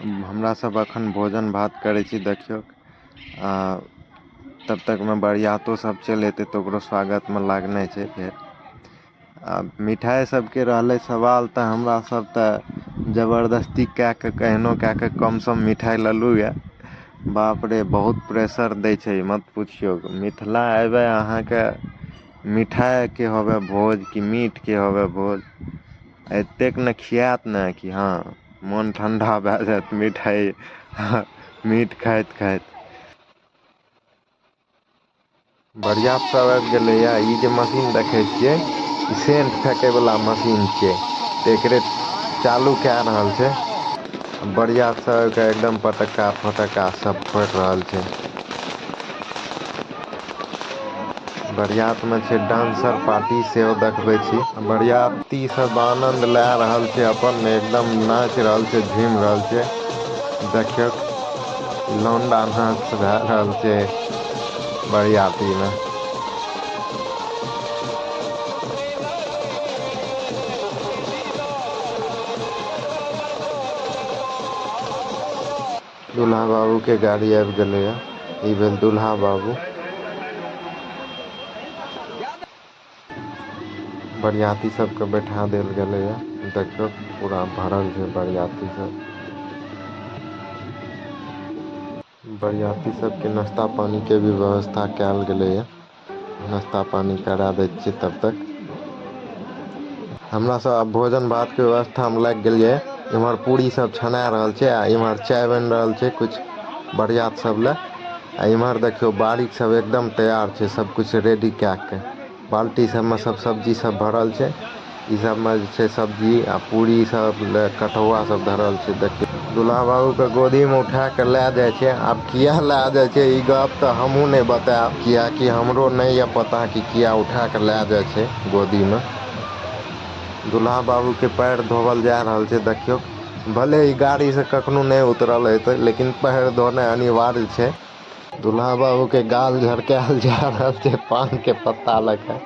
हमरा सब अखन भोजन भात करै छी, देखियौ तब तक में बरियातो सब चलि एतै तऽ ओकरो स्वागत में लागने छै फेर। आ मिठाइ सबके रहलै सवाल तऽ हमरा सब तऽ जबरदस्ती कए कऽ केहनो कए कऽ कम सम मिठाइ लेलहुँ यए। बाप रे बहुत प्रेशर दै छै मत पुछियौ, मिथिला अयबै अहाँके मिठाइके होबे भोज कि मीटके होबे भोज, एतेक ने खियात ने कि हँ मोन ठंडा भए जायत मिठाइ मीट खाइत खाइत। बरियात सब आबि गेलैया, ई जे मशीन देखै छियै ई सेंट फेेकै वाला मशीन छियै, तऽ एकरे चालू कए रहल छै। बरियात सबके एकदम पटक्खा फटक्का सब फोड़ि रहल छै। बरियात में छै डांसर पार्टी सेहो देखबै छी। बरियाती सब आनंद लए रहल छै, अपन एकदम नाचि रहल छै, झुमि रहल छै। देखियौ लौंडा नाच भए रहल छै बरियाती में। दुल्हा बाबू के गाड़ी आबि गेलैया, ई भेल दुल्हा बाबू। बरियाती सबके बैठा देल गेलैया, देखियौ पूरा भरल छै बरियाती सब। बरियाती सबके नाश्ता पानी के भी व्यवस्था कयल गेलैया। नाश्ता पानी करा दै छियै तब तक। हमरा सब आब भोजन भात के व्यवस्था में लागि गेलियै। इम्हर पूरी सब छना रहल छै आ इम्हर चाय बनि रहल छै कुछ बरियात सब लए। आ इम्हर देखियौ बारीक सब एकदम तैयार छै सब कुछ रेडी कए के। बाल्टी सबमे सब सब्जी सब भरल छै। ई सब में जे छै सब्जी आ पूरी सब कटौआ सब धरल छै, देखियौ। दुल्हा बाबू के गोदी में उठा के लए जाय छै, आब किया लए जाय छै ई गप तऽ हमहुँ ने बतायब, कियाकि हमरो नहि ये पता कि किया उठा के लए जाय छै गोदी में। दुल्हा बाबू के पैर धोवल जा रहल छै, देखियौ। भले ही गाड़ी से कखनो नहि उतरल हेते लेकिन पैर धोनाइ अनिवार्य छै। दुल्हा बाबू के गाल झरकायल जा रहल छै पान के पत्ता लऽ के।